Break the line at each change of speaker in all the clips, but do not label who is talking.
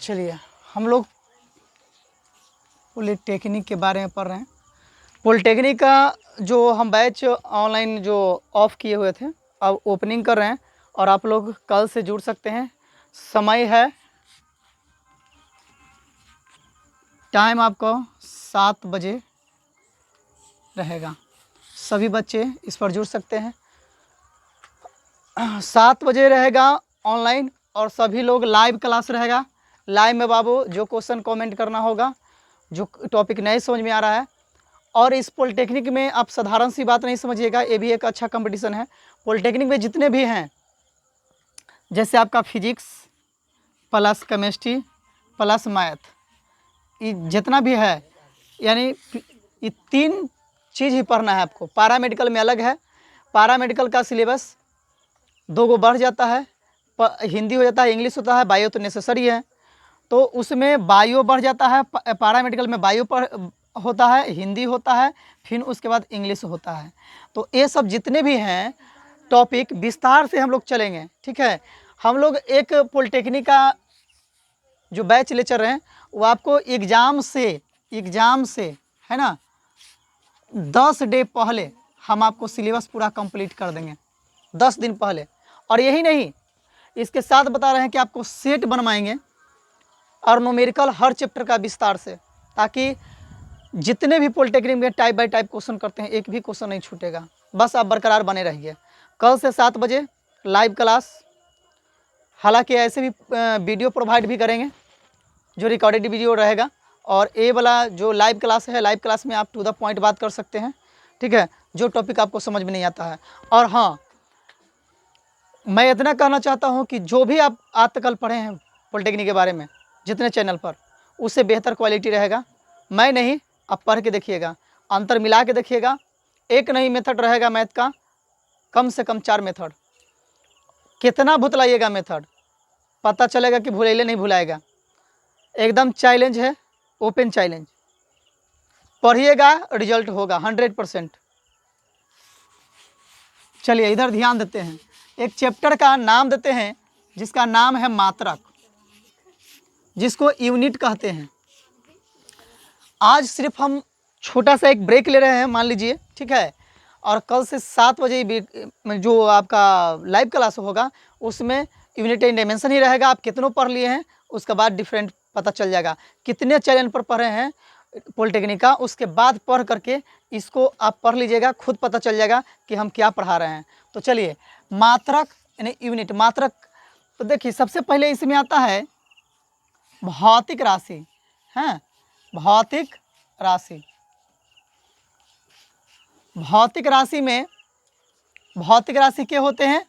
चलिए हम लोग पॉलिटेक्निक के बारे में पढ़ रहे हैं। पॉलिटेक्निक का जो हम बैच ऑनलाइन जो ऑफ किए हुए थे अब ओपनिंग कर रहे हैं और आप लोग कल से जुड़ सकते हैं। समय है, टाइम आपको 7 बजे रहेगा। सभी बच्चे इस पर जुड़ सकते हैं। 7 बजे रहेगा ऑनलाइन और सभी लोग लाइव क्लास रहेगा। लाइव में बाबू जो क्वेश्चन कमेंट करना होगा, जो टॉपिक नहीं समझ में आ रहा है। और इस पॉलिटेक्निक में आप साधारण सी बात नहीं समझिएगा, ये भी एक अच्छा कंपटीशन है। पॉलिटेक्निक में जितने भी हैं, जैसे आपका physics plus chemistry plus math, ये जितना भी है, यानी ये 3 चीज़ ही पढ़ना है आपको। पैरामेडिकल में अलग है, पैरामेडिकल का सिलेबस 2 गो बढ़ जाता है, हिंदी हो जाता है, इंग्लिश होता है, बायो तो नेसेसरी है। तो उसमें बायो बढ़ जाता है, पैरामेडिकल में बायो पर होता है, हिंदी होता है, फिर उसके बाद इंग्लिश होता है। तो ये सब जितने भी हैं टॉपिक विस्तार से हम लोग चलेंगे, ठीक है। हम लोग एक पॉलिटेक्निक का जो बैच ले चल रहे हैं वो आपको एग्ज़ाम से है ना 10 डे पहले हम आपको सिलेबस पूरा कंप्लीट कर देंगे, 10 दिन पहले। और यही नहीं, इसके साथ बता रहे हैं कि आपको सेट बनवाएंगे और न्यूमेरिकल हर चैप्टर का विस्तार से, ताकि जितने भी पॉलिटेक्निक में टाइप बाय टाइप क्वेश्चन करते हैं एक भी क्वेश्चन नहीं छूटेगा। बस आप बरकरार बने रहिए। कल से 7 बजे लाइव क्लास, हालांकि ऐसे भी वीडियो प्रोवाइड भी करेंगे जो रिकॉर्डेड वीडियो रहेगा। और ये वाला जो लाइव क्लास है, लाइव क्लास में आप टू द पॉइंट बात कर सकते हैं, ठीक है, जो टॉपिक आपको समझ में नहीं आता है। और हाँ, मैं इतना कहना चाहता हूँ कि जो भी आप आज तक कल पढ़े हैं पॉलिटेक्निक के बारे में जितने चैनल पर, उससे बेहतर क्वालिटी रहेगा। मैं नहीं, आप पढ़ के देखिएगा, अंतर मिला के देखिएगा। एक नहीं मेथड रहेगा मैथ का, कम से कम 4 मेथड। कितना भुतलाइएगा मेथड, पता चलेगा कि भुलैले नहीं भुलाएगा। एकदम चैलेंज है, ओपन चैलेंज। पढ़िएगा, रिजल्ट होगा 100%। चलिए इधर ध्यान देते हैं। एक चैप्टर का नाम देते हैं जिसका नाम है मात्रक, जिसको यूनिट कहते हैं। आज सिर्फ हम छोटा सा एक ब्रेक ले रहे हैं, मान लीजिए, ठीक है। और कल से 7 बजे जो आपका लाइव क्लास होगा उसमें यूनिट एंड डायमेंशन ही रहेगा। आप कितनों पढ़ लिए हैं उसके बाद डिफरेंट पता चल जाएगा, कितने चैनल पर पढ़े हैं पॉलिटेक्निक का। उसके बाद पढ़ करके इसको आप पढ़ लीजिएगा, खुद पता चल जाएगा कि हम क्या पढ़ा रहे हैं। तो चलिए, मात्रक यानी यूनिट। मात्रक तो देखिए सबसे पहले इसमें आता है भौतिक राशि, हैं, भौतिक राशि। भौतिक राशि में भौतिक राशि के होते हैं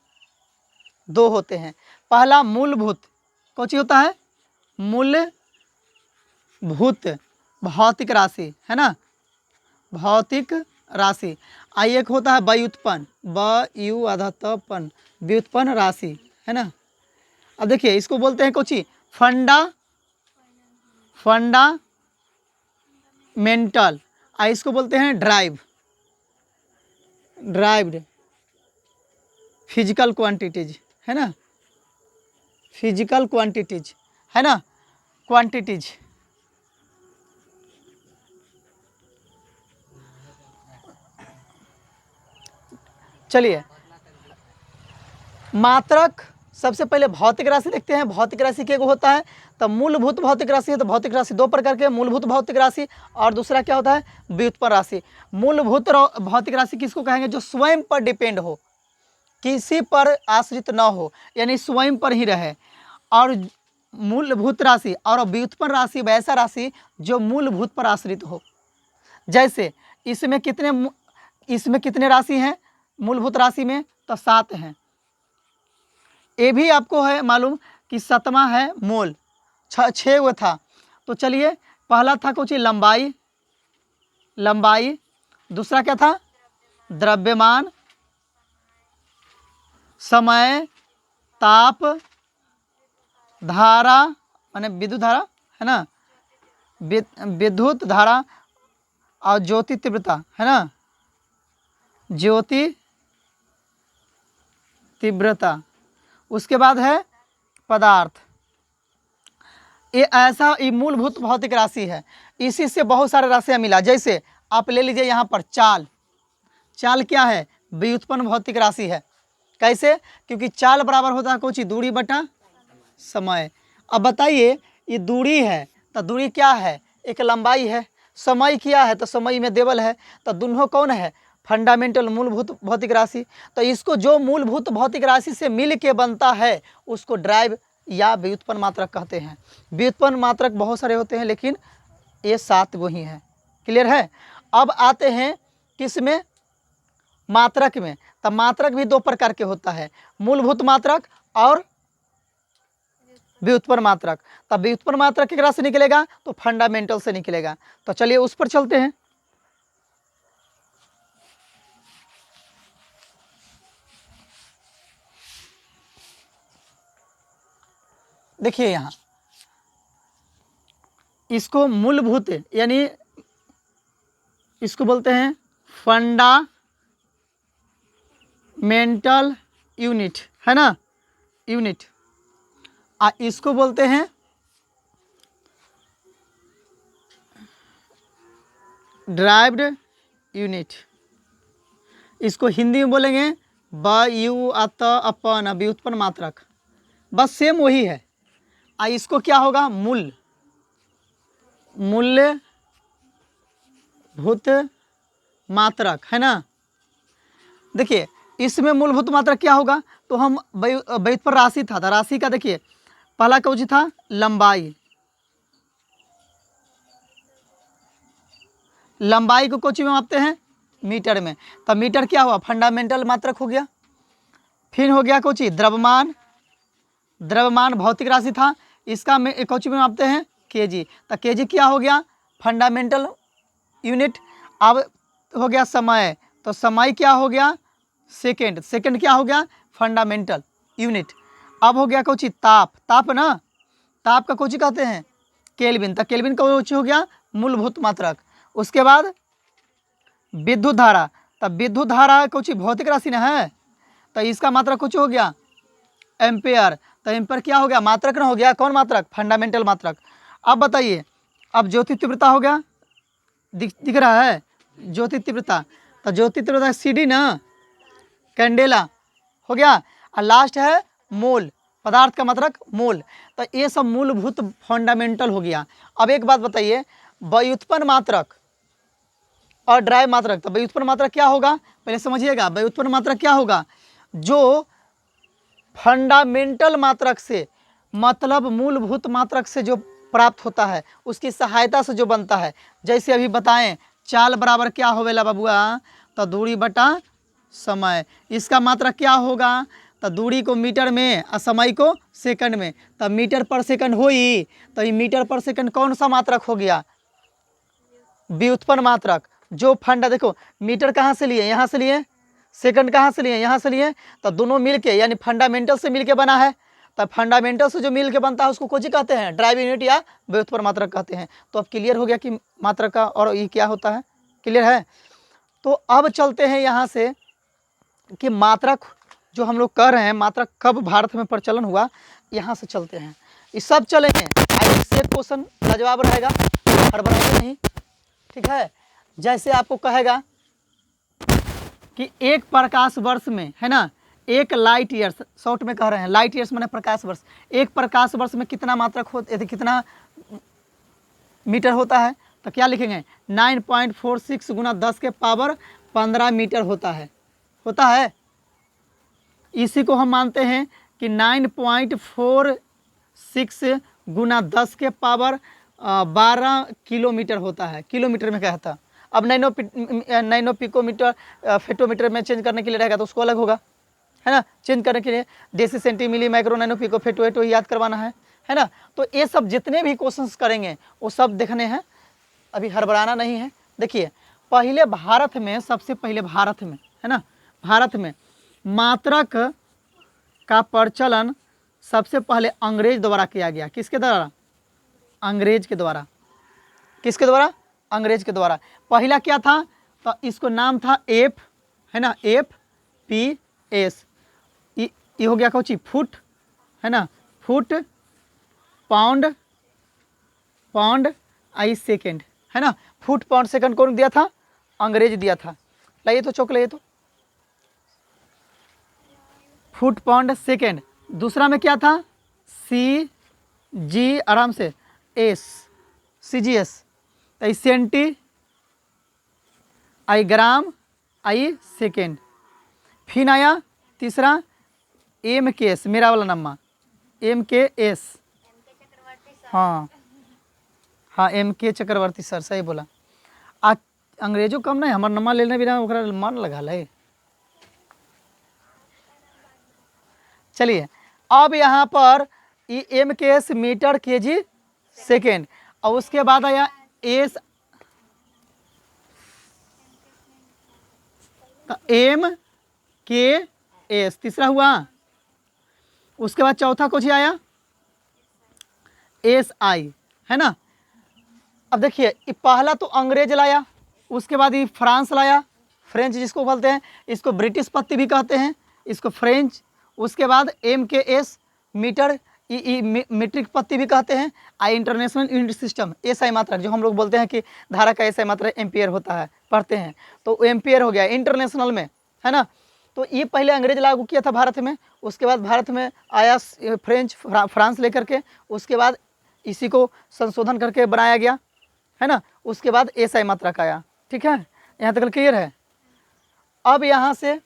2 होते हैं। पहला मूलभूत, कौन सी होता है, मूलभूत भौतिक राशि, है ना, भौतिक राशि। आई एक होता है व्युत्पन्न, व्युत्पन्न, व्युत्पन्न राशि, है ना। अब देखिए इसको बोलते हैं कोची, फंडामेंटल, इसको बोलते हैं ड्राइव्ड फिजिकल क्वांटिटीज, है ना, फिजिकल क्वांटिटीज, है ना, क्वांटिटीज। चलिए, मात्रक सबसे पहले भौतिक राशि देखते हैं। भौतिक राशि के होता है तो मूलभूत भौतिक राशि है। तो भौतिक राशि 2 प्रकार के, मूलभूत भौतिक राशि और दूसरा क्या होता है, व्युत्पन्न राशि। मूलभूत भौतिक राशि किसको कहेंगे, जो स्वयं पर डिपेंड हो, किसी पर आश्रित न हो, यानी स्वयं पर ही रहे। और मूलभूत राशि और व्युत्पन्न राशि वैसा राशि जो मूलभूत पर आश्रित हो। जैसे इसमें कितने राशि हैं मूलभूत राशि में, तो 7 हैं। ये भी आपको है मालूम कि 7वां है मोल, 6 वो था। तो चलिए, पहला था कुछ लंबाई, दूसरा क्या था, द्रव्यमान, समय, ताप, धारा माने विद्युत धारा, है ना, विद्युत धारा, और ज्योति तीव्रता, है ना, ज्योति तीव्रता। उसके बाद है पदार्थ। ये ऐसा ये मूलभूत भौतिक राशि है, इसी से बहुत सारे राशियाँ मिला। जैसे आप ले लीजिए यहाँ पर चाल, चाल क्या है, व्युत्पन्न भौतिक राशि है। कैसे, क्योंकि चाल बराबर होता है कुछ दूरी बटा समय। अब बताइए ये दूरी है तो दूरी क्या है, एक लंबाई है, समय क्या है तो समय में देवल है, तो दोनों कौन है, फंडामेंटल मूलभूत भौतिक राशि। तो इसको जो मूलभूत भौतिक राशि से मिल के बनता है उसको ड्राइव या व्युत्पन्न मात्रक कहते हैं। व्युत्पन्न मात्रक बहुत सारे होते हैं लेकिन ये 7 वो ही है। क्लियर है। अब आते हैं किस में, मात्रक में। तब मात्रक भी 2 प्रकार के होता है, मूलभूत मात्रक और व्युत्पन्न मात्रक। तब व्युत्पन्न मात्रक केकरा से निकलेगा, तो फंडामेंटल से निकलेगा। तो चलिए उस पर चलते हैं। देखिए यहाँ इसको मूलभूत यानी इसको बोलते हैं फंडामेंटल यूनिट, है ना, यूनिट। इसको बोलते हैं ड्राइव्ड यूनिट। इसको हिंदी में बोलेंगे व्युत्पन्न मात्रक, बस सेम वही है। इसको क्या होगा, मूलभूत मात्रक, है ना। देखिए इसमें मूलभूत मात्रक क्या होगा, तो हम व्युत्पन्न राशि था, राशि का देखिए पहला कौन था, लंबाई। लंबाई को कोची में मापते हैं, मीटर में। तब मीटर क्या हुआ, फंडामेंटल मात्रक हो गया। फिर हो गया कोची, द्रव्यमान। द्रव्यमान भौतिक राशि था, इसका में कोची में मापते हैं, केजी। तो केजी क्या हो गया, फंडामेंटल यूनिट। अब हो गया समय, तो समय क्या हो गया, सेकेंड। सेकेंड क्या हो गया, फंडामेंटल यूनिट। अब हो गया कोची, ताप। ताप ना, ताप का कोची कहते हैं, केल्विन। तो केल्विन का कोची हो गया, मूलभूत मात्रक। उसके बाद विद्युत धारा। तब विद्युत धारा कोची भौतिक राशि ना है, तो इसका मात्रक कुछ हो गया, एम्पेयर। तो एम्पेयर क्या हो गया, मात्रक ना हो गया, कौन मात्रक, फंडामेंटल मात्रक। अब बताइए, अब ज्योति तीव्रता हो गया, दिख रहा है ज्योति तीव्रता। तो ज्योति तीव्रता CD ना, कैंडेला हो गया। और लास्ट है मोल, पदार्थ का मात्रक मोल। तो ये सब मूलभूत फंडामेंटल हो गया। अब एक बात बताइए, व्युत्पन्न मात्रक और ड्राइव मात्रक। तो व्युत्पन्न मात्रक क्या होगा, पहले समझिएगा। व्युत्पन्न मात्रक क्या होगा, जो फंडामेंटल मात्रक से मतलब मूलभूत मात्रक से जो प्राप्त होता है उसकी सहायता से जो बनता है। जैसे अभी बताएं, चाल बराबर क्या होवेला बबुआ, तो दूरी बटा समय। इसका मात्रक क्या होगा, तो दूरी को मीटर में और समय को सेकंड में। तब मीटर पर सेकंड होई, तो ये मीटर पर सेकंड कौन सा मात्रक हो गया, व्युत्पन्न मात्रक। जो फंडा, देखो मीटर कहाँ से लिए, यहाँ से लिए, सेकंड कहाँ से लिए, यहाँ से लिए। तो दोनों मिलके यानी फंडामेंटल से मिलके बना है। तब फंडामेंटल से जो मिल के बनता है उसको कोची कहते हैं, ड्राइव यूनिट या व्युत्पन्न मात्रक कहते हैं। तो अब क्लियर हो गया कि मात्रक का और ये क्या होता है, क्लियर है। तो अब चलते हैं यहाँ से कि मात्रक जो हम लोग कर रहे हैं, मात्रक कब भारत में प्रचलन हुआ, यहाँ से चलते हैं। ये सब चलेंगे, इससे क्वेश्चन लाजवाब रहेगा, हड़बड़ाइए नहीं, ठीक है। जैसे आपको कहेगा कि एक प्रकाश वर्ष में, है ना, एक लाइट ईयर्स, शॉर्ट में कह रहे हैं, लाइट ईयर्स माने प्रकाश वर्ष। एक प्रकाश वर्ष में कितना मात्रक होता, कितना मीटर होता है, तो क्या लिखेंगे, 9.46 गुना 10 के पावर 15 मीटर होता है इसी को हम मानते हैं कि 9.46 गुना 10 के पावर 12 किलोमीटर होता है। किलोमीटर में कहता, अब नैनो पिकोमीटर फेटोमीटर में चेंज करने के लिए रहेगा तो उसको अलग होगा, है ना। चेंज करने के लिए deci centi milli micro nano pico femto याद करवाना है ना। तो ये सब जितने भी क्वेश्चंस करेंगे वो सब देखने हैं, अभी हड़बड़ाना नहीं है। देखिए पहले भारत में, सबसे पहले भारत में, है ना, भारत में मात्रक का प्रचलन सबसे पहले अंग्रेज द्वारा किया गया। किसके द्वारा, अंग्रेज के द्वारा। किसके द्वारा, अंग्रेज के द्वारा। पहला क्या था, तो इसको नाम था एफ, है ना, FPS। ये हो गया कौची, फुट, है ना, फुट पाउंड पाउंड आई सेकेंड, है ना। फुट पाउंड सेकंड कौन दिया था? अंग्रेज दिया था। लाइए तो चौक लाइए तो, फुट पाउंड सेकेंड। दूसरा में क्या था? सी जी, आराम से, एस, सी जी एस, आई सेंटी, आई ग्राम, आई सेकेंड। फिर आया तीसरा एम के एस, मेरा वाला नम्मा, एम के एस, हाँ हाँ, एम के चक्रवर्ती सर, सही बोला। आ अंग्रेजों कम नहीं, हमार नम्मा लेने बिना ओकरा मन लगा ले। चलिए अब यहाँ पर एम के एस मीटर के जी सेकेंड, और उसके बाद आया एस, एम के एस तीसरा हुआ। उसके बाद चौथा कुछ आया एस आई, है ना। अब देखिए ये पहला तो अंग्रेज लाया, उसके बाद ये फ्रांस लाया, फ्रेंच जिसको बोलते हैं, इसको ब्रिटिश पत्ती भी कहते हैं, इसको फ्रेंच। उसके बाद एम के एस मीटर, मीट्रिक पत्ती भी कहते हैं। आई इंटरनेशनल यूनिट सिस्टम, एसआई मात्रक, जो हम लोग बोलते हैं कि धारा का एसआई मात्रक एम्पियर होता है, पढ़ते हैं, तो एम्पियर हो गया इंटरनेशनल में, है ना। तो ये पहले अंग्रेज लागू किया था भारत में, उसके बाद भारत में आया फ्रेंच, फ्रांस लेकर के, उसके बाद इसी को संशोधन करके बनाया गया, है ना। उसके बाद एसआई मात्रक आया। ठीक है, यहाँ तक क्लियर है। अब यहाँ से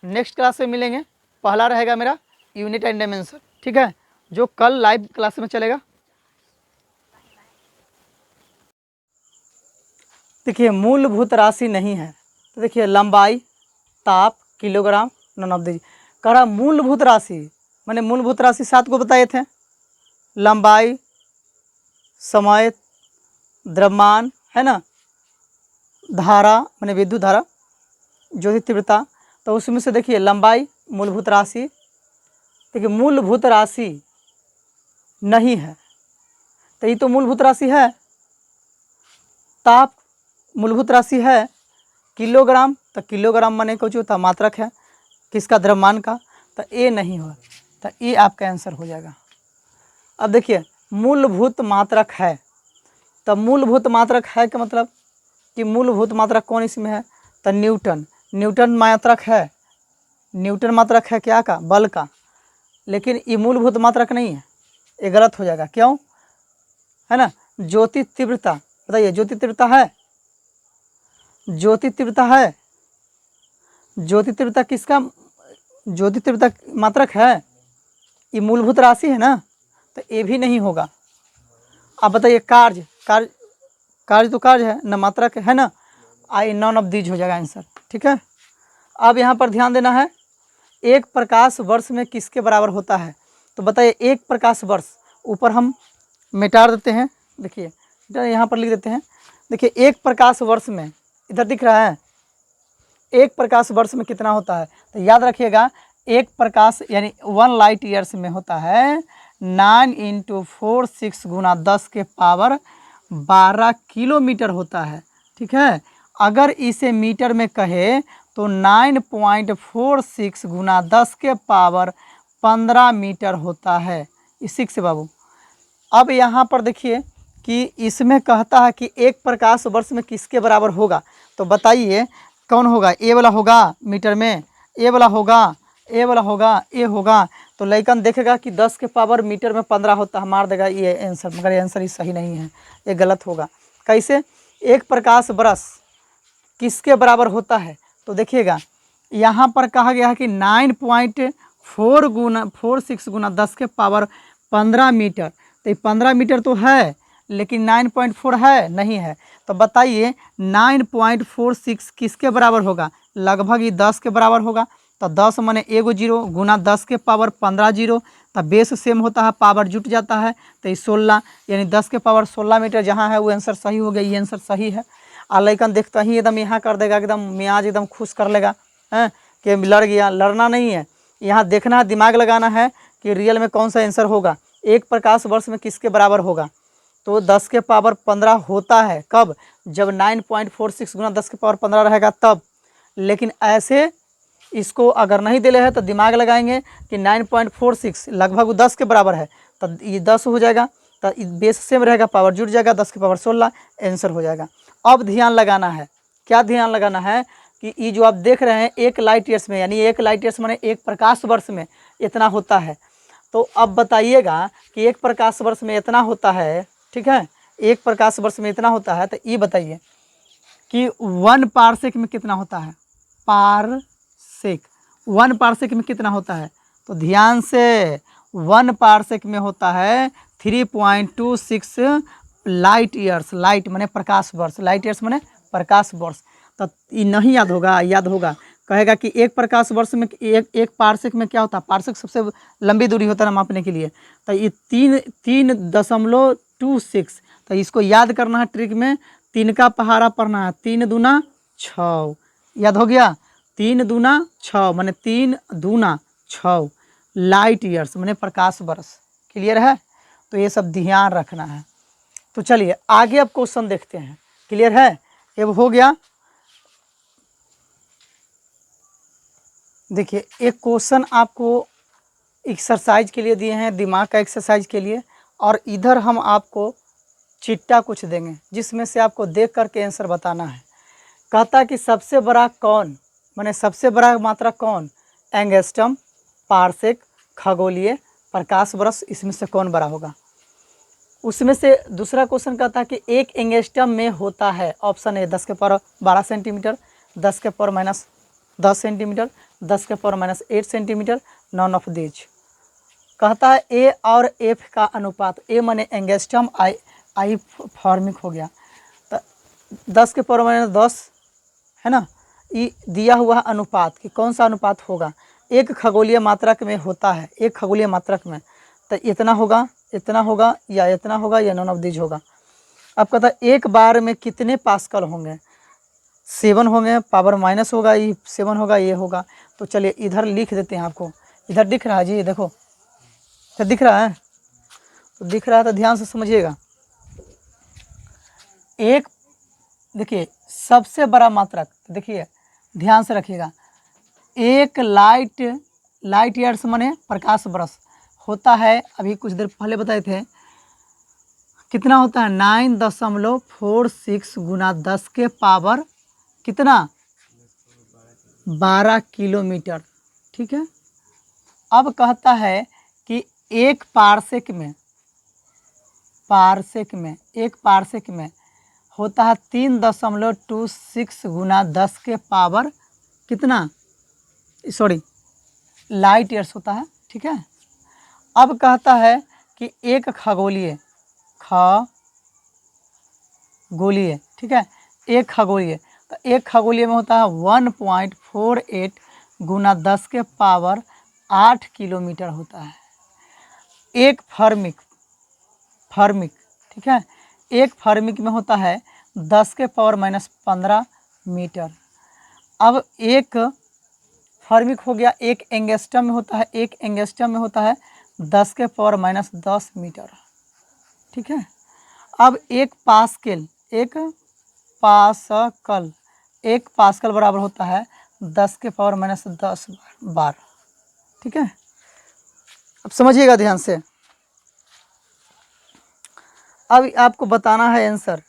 नेक्स्ट क्लास में मिलेंगे, पहला रहेगा मेरा यूनिट एंड डायमेंशन, ठीक है, जो कल लाइव क्लास में चलेगा। देखिए मूलभूत राशि नहीं है, तो देखिए लंबाई, ताप, किलोग्राम, नन ऑफ द, कह रहा मूलभूत राशि, मैंने मूलभूत राशि 7 को बताए थे, लंबाई, समय, द्रव्यमान, है ना, धारा मैंने विद्युत धारा, ज्योति तीव्रता। तो उसमें से देखिए लंबाई मूलभूत राशि, देखिए मूलभूत राशि नहीं है, तो ये तो मूलभूत राशि है। ताप मूलभूत राशि है। किलोग्राम, तो किलोग्राम माने कुछ होता मात्रक है, किसका? द्रव्यमान का, तो ए नहीं हो, तो ये आपका आंसर हो जाएगा। अब देखिए मूलभूत मात्रक है, तो मूलभूत मात्रक है का मतलब कि मूलभूत मात्रक कौन इसमें है? तो न्यूटन, न्यूटन मात्रक है, न्यूटन मात्रक है क्या का? बल का। लेकिन ये मूलभूत मात्रक नहीं है, ये गलत हो जाएगा। क्यों? है ना। ज्योति तीव्रता, बताइए ज्योति तीव्रता है? ज्योति तीव्रता है, ज्योति तीव्रता किसका? ज्योति तीव्रता मात्रक है, ये मूलभूत राशि है ना, तो ये भी नहीं होगा। अब बताइए कार्य, कार्य, कार्य तो कार्य है न, मात्रक है ना, आई नॉन ऑफ दीज हो जाएगा आंसर। ठीक है, अब यहाँ पर ध्यान देना है, एक प्रकाश वर्ष में किसके बराबर होता है? तो बताइए एक प्रकाश वर्ष, ऊपर हम मिटा देते हैं, देखिए यहाँ पर लिख देते हैं। देखिए एक प्रकाश वर्ष में, इधर दिख रहा है, एक प्रकाश वर्ष में कितना होता है? तो याद रखिएगा एक प्रकाश यानी 1 लाइट ईयर्स में होता है 9 × 4 6 गुना 10 के पावर 12 किलोमीटर होता है। ठीक है, अगर इसे मीटर में कहे तो 9.46 गुना 10 के पावर 15 मीटर होता है। इसी से बाबू, अब यहाँ पर देखिए कि इसमें कहता है कि एक प्रकाश वर्ष में किसके बराबर होगा, तो बताइए कौन होगा? ए वाला होगा मीटर में, ए वाला होगा, ए वाला होगा, ए होगा। तो लइकन देखेगा कि 10 के पावर मीटर में 15 होता है, मार देगा ये आंसर, मगर ये आंसर ही सही नहीं है, ये गलत होगा। कैसे? एक प्रकाश वर्ष किसके बराबर होता है? तो देखिएगा यहाँ पर कहा गया है कि 9.46 गुना 10 के पावर 15 मीटर, तो ये 15 मीटर तो है, लेकिन 9.4 है नहीं है। तो बताइए 9.46 किसके बराबर होगा? लगभग ये 10 के बराबर होगा। तो 10 माने एगो जीरो गुना 10 के पावर 15 जीरो, तो बेस सेम होता है, पावर जुट जाता है, तो ये 16 यानी 10 के पावर 16 मीटर जहाँ है वो आंसर सही हो गया, ये आंसर सही है। और लइकन देखता ही एकदम यहाँ कर देगा, एकदम मियाज एकदम खुश कर लेगा, हैं कि लड़ गया। लड़ना नहीं है, यहाँ देखना है, दिमाग लगाना है कि रियल में कौन सा आंसर होगा। एक प्रकाश वर्ष में किसके बराबर होगा? तो 10 के पावर 15 होता है कब? जब 9.46 गुना 10 के पावर 15 रहेगा तब। लेकिन ऐसे इसको अगर नहीं दिले है तो दिमाग लगाएंगे कि 9.46 लगभग 10 के बराबर है, तो ये 10 हो जाएगा। तो बेस सेम रहेगा, पावर जुड़ जाएगा, 10 की पावर 16 आंसर हो जाएगा। अब ध्यान लगाना है, क्या ध्यान लगाना है कि ये जो आप देख रहे हैं 1 लाइट ईयर्स में, यानी 1 लाइट ईयर्स माने 1 प्रकाश वर्ष में इतना होता है। तो अब बताइएगा कि 1 प्रकाश वर्ष में इतना होता है, ठीक है, 1 प्रकाश वर्ष में इतना होता है, तो ये बताइए कि 1 पारसेक में कितना होता है, पारसेक 1 पारसेक में कितना होता है, तो ध्यान से 1 पारसेक में होता है 3.26 लाइट ईयर्स, लाइट माने प्रकाश वर्ष, लाइट ईयर्स माने प्रकाश वर्ष। तो ये नहीं याद होगा, याद होगा, कहेगा कि 1 प्रकाश वर्ष में एक पारसेक में क्या होता है, पारसेक सबसे लंबी दूरी होता है ना मापने के लिए, तो ये 3.26, तो इसको याद करना है ट्रिक में, 3 का पहाड़ा पढ़ना है, 3 दूना 6, याद हो गया, 3 दूना 6 माने 3 दूना 6 लाइट ईयर्स माने प्रकाश वर्ष। क्लियर है, तो ये सब ध्यान रखना है। तो चलिए आगे अब क्वेश्चन देखते हैं। क्लियर है, अब हो गया। देखिए एक क्वेश्चन आपको एक्सरसाइज के लिए दिए हैं, दिमाग का एक्सरसाइज के लिए, और इधर हम आपको चिट्टा कुछ देंगे जिसमें से आपको देख करके आंसर बताना है। कहता कि सबसे बड़ा कौन, माने सबसे बड़ा मात्रा कौन, एंगस्ट्रम, पारसेक, खगोलीय, प्रकाश वर्ष, इसमें से कौन बड़ा होगा। उसमें से दूसरा क्वेश्चन कहता है कि 1 एंगस्ट्रम में होता है, ऑप्शन ए 10 के पावर 12 सेंटीमीटर, 10 के पावर माइनस 10 सेंटीमीटर, 10 के power minus 8 centimetre, none of these. कहता है ए और एफ का अनुपात, ए माने एंगस्ट्रम, आई फॉर्मिक हो गया, तो 10 के पावर माइनस 10 है ना, ये दिया हुआ अनुपात कि कौन सा अनुपात होगा, एक खगोलीय मात्रक में होता है, एक खगोलीय मात्रक में, तो इतना होगा, इतना होगा, या इतना होगा, या नॉन ऑफ दीज होगा। अब कहता है एक बार में कितने पास्कल होंगे, 7 होंगे, पावर माइनस होगा, ये 7 होगा, ये होगा। तो चलिए इधर लिख देते हैं, आपको इधर दिख रहा है जी, देखो इधर दिख रहा है, तो दिख रहा है तो ध्यान से समझिएगा। एक देखिए सबसे बड़ा मात्रक, देखिए ध्यान से रखिएगा, 1 लाइट ईयर्स माने प्रकाश वर्ष होता है, अभी कुछ देर पहले बताए थे कितना होता है, 9.46 गुना 10 के पावर कितना, 12 किलोमीटर। ठीक है, अब कहता है कि एक पारसेक में होता है 3.26 गुना 10 के पावर कितना, सॉरी लाइट ईयर्स होता है। ठीक है, अब कहता है कि एक खगोलीय, ठीक है, एक खगोलीय, तो एक खगोलीय में होता है 1.48 गुना 10 के पावर 8 किलोमीटर होता है। एक फर्मिक, ठीक है, एक फर्मिक में होता है 10 के पावर माइनस 15 मीटर। अब एक फर्मिक हो गया, एक एंगस्ट्रम में होता है, एक एंगस्ट्रम में होता है 10 के पावर माइनस 10 मीटर। ठीक है, अब एक पास्कल बराबर होता है 10 के पावर माइनस 10 बार। ठीक है, अब समझिएगा ध्यान से। अब आपको बताना है आंसर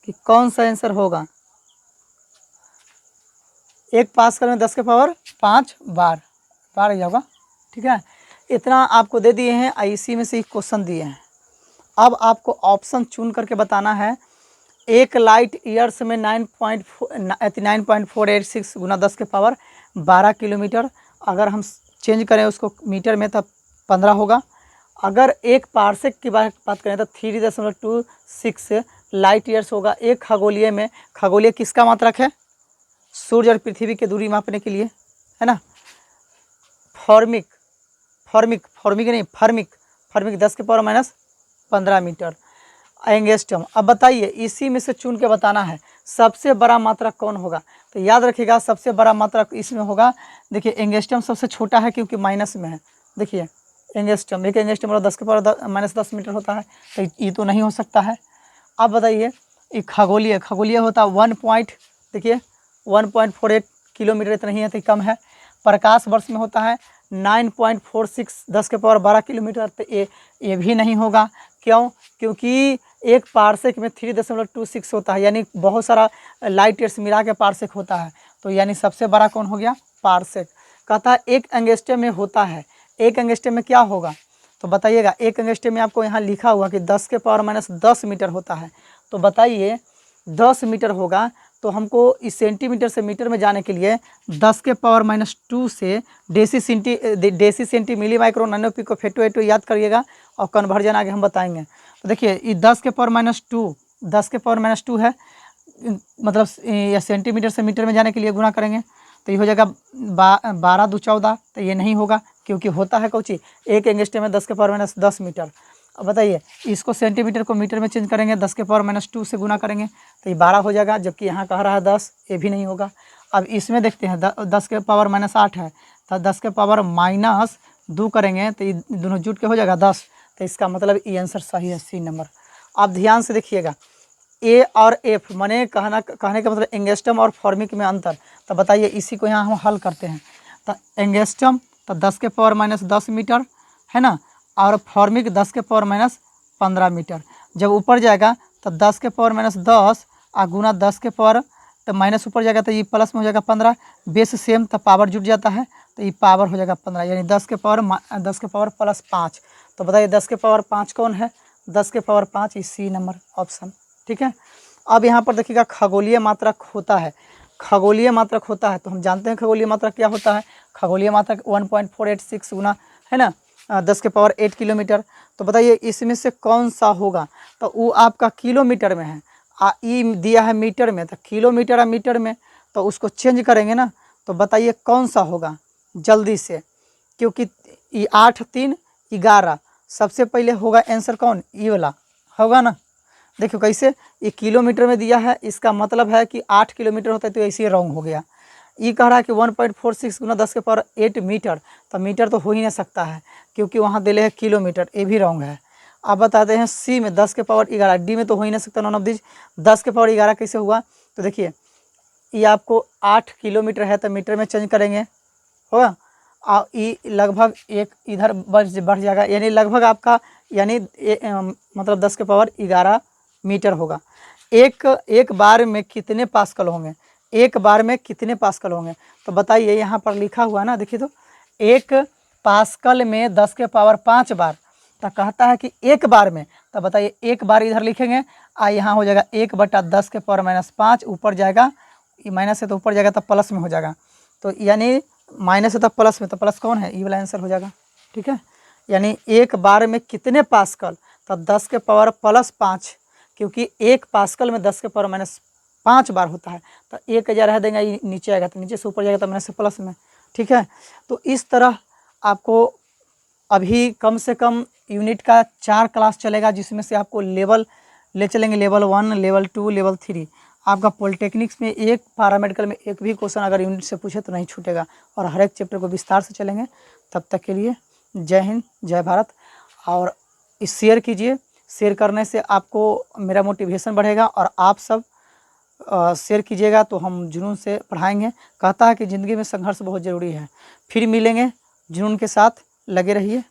कि कौन सा आंसर होगा। एक पास्कल में 10 के पावर 5 बार ही होगा। ठीक है, इतना आपको दे दिए हैं, इसी में से क्वेश्चन दिए हैं। अब आपको ऑप्शन चुन करके बताना है। एक लाइट ईयर्स में 9.486 गुना 10 के पावर 12 किलोमीटर, अगर हम चेंज करें उसको मीटर में तब 15 होगा। अगर एक पारसेक की बात करें तो 3.26 लाइट ईयर्स होगा। एक खगोलीय में, खगोलीय किसका मात्रक है, सूर्य और पृथ्वी की दूरी मापने के लिए, है ना। फॉर्मिक 10 के पावर माइनस 15 मीटर। एंगस्ट्रम, अब बताइए इसी में से चुन के बताना है सबसे बड़ा मात्रक कौन होगा। तो याद रखिएगा सबसे बड़ा मात्रक इसमें होगा, देखिए एंगस्ट्रम सबसे छोटा है क्योंकि माइनस में है। देखिए एंगस्ट्रम, एक एंगस्ट्रम 10 के पावर माइनस 10 मीटर होता है, तो ये तो नहीं हो सकता है। अब बताइए ये खगोलीय होता है 1.48 किलोमीटर, इतना ही है, तो कम है। प्रकाश वर्ष में होता है 9.46 10 के पावर 12 किलोमीटर, तो ये भी नहीं होगा। क्यों? क्योंकि एक पार्सेक में 3.26 होता है, यानी बहुत सारा लाइट ईयर्स मिला के पार्सेक होता है। तो यानी सबसे बड़ा कौन हो गया? पार्सेक। कहता है एक एंगस्ट्रम में होता है, एक एंगस्ट्रम में क्या होगा? तो बताइएगा, एक एंगस्ट्रम में आपको यहाँ लिखा हुआ कि 10 के पावर -10 मीटर होता है। तो बताइए 10 मीटर होगा, तो हमको इस सेंटीमीटर से मीटर में जाने के लिए 10 के पावर -2 से deci centi milli micro nano pico femto atto याद करिएगा, और कन्वर्जन आगे हम बताएंगे। तो देखिए ये 10 के पावर -2 10 के पावर -2 है, मतलब ये सेंटीमीटर से मीटर में जाने के लिए गुना करेंगे तो ये हो जाएगा 12 2 14। तो ये नहीं होगा, क्योंकि होता है कौची, एक एंगस्ट्रम में 10 के पावर -10 मीटर। अब बताइए इसको सेंटीमीटर को मीटर में चेंज करेंगे, 10 के पावर -2 से गुना करेंगे तो ये 12 हो जाएगा, जबकि यहाँ कह रहा है 10, ये भी नहीं होगा। अब इसमें देखते हैं 10 के पावर -8 है, तो 10 के पावर -2 करेंगे तो ये दोनों जुट के हो जाएगा 10। तो इसका मतलब ये आंसर सही है, सी नंबर। आप ध्यान से देखिएगा, ए और एफ माने कहने का मतलब एंगस्ट्रम और फॉर्मिक में अंतर। तो बताइए इसी को यहाँ हम हल करते हैं। तो एंगस्ट्रम तो 10 के पावर -10 मीटर है ना, और फॉर्मिक 10 के पावर -15 मीटर। जब ऊपर जाएगा तो 10 के पावर -10 और गुना 10 के पावर, तो माइनस ऊपर जाएगा तो ये प्लस में हो जाएगा 15, बेस सेम तो पावर जुट जाता है, तो ये पावर हो जाएगा 15, यानी 10 के पावर +5। तो बताइए 10 के पावर 5 कौन है? 10 के पावर 5 सी नंबर ऑप्शन, ठीक है। अब यहाँ पर देखिएगा खगोलीय मात्रक होता है, खगोलीय मात्रक होता है, तो हम जानते हैं खगोलीय मात्रक क्या होता है। खगोलीय मात्रक 1.486 गुना है ना 10 के पावर 8 किलोमीटर। तो बताइए इसमें से कौन सा होगा? तो वो आपका किलोमीटर में है, ई दिया है मीटर में, तो किलोमीटर और मीटर में तो उसको चेंज करेंगे ना। तो बताइए कौन सा होगा जल्दी से, क्योंकि ये 8 3 11 सबसे पहले होगा आंसर कौन? ये वाला होगा ना। देखो कैसे, ये किलोमीटर में दिया है, इसका मतलब है कि 8 किलोमीटर होता है, तो ऐसे रॉन्ग हो गया। ये कह रहा है कि 1.46 गुना 10 के पावर 8 मीटर, तो मीटर तो हो ही नहीं सकता है, क्योंकि वहाँ दिले है किलोमीटर, ये भी रॉन्ग है। अब बताते हैं सी में 10 के पावर 11, डी में तो हो ही नहीं सकता, नॉन ऑफ दिस। 10 के पावर 11 कैसे हुआ? तो देखिए ये आपको 8 किलोमीटर है, तो मीटर में चेंज करेंगे होगा, और ये लगभग एक इधर बढ़ जाएगा, यानी लगभग आपका यानी मतलब 10 के पावर 11 मीटर होगा। एक बार में कितने पास्कल होंगे? एक बार में कितने पास्कल होंगे? तो बताइए यहाँ पर लिखा हुआ ना, देखिए तो एक पास्कल में 10 के पावर 5 बार, तो कहता है कि एक बार में। तो बताइए एक बार इधर लिखेंगे, यहाँ हो जाएगा 1/10 के पावर -5, ऊपर जाएगा ये माइनस है तो ऊपर जाएगा तो प्लस में हो जाएगा, तो यानी माइनस है तो प्लस में, तो प्लस कौन है? ये वाला आंसर हो जाएगा, ठीक है। यानी एक बार में कितने पास्कल? तो 10 के पावर +5, क्योंकि एक पास्कल में 10 के पावर -5 बार होता है, तो 1000 रह देंगे, ये नीचे आएगा तो नीचे से ऊपर जाएगा तो माइनस से प्लस में, ठीक है। तो इस तरह आपको अभी कम से कम यूनिट का 4 क्लास चलेगा, जिसमें से आपको लेवल ले चलेंगे, लेवल 1, लेवल 2, लेवल 3। आपका पॉलिटेक्निक्स में एक, पैरामेडिकल में एक भी क्वेश्चन अगर यूनिट से पूछे तो नहीं छूटेगा, और हर एक चैप्टर को विस्तार से चलेंगे। तब तक के लिए जय हिंद, जय भारत। और इस शेयर कीजिए, शेयर करने से आपको मेरा मोटिवेशन बढ़ेगा, और आप सब शेयर कीजिएगा तो हम जुनून से पढ़ाएंगे। कहता है कि ज़िंदगी में संघर्ष बहुत ज़रूरी है। फिर मिलेंगे, जुनून के साथ लगे रहिए।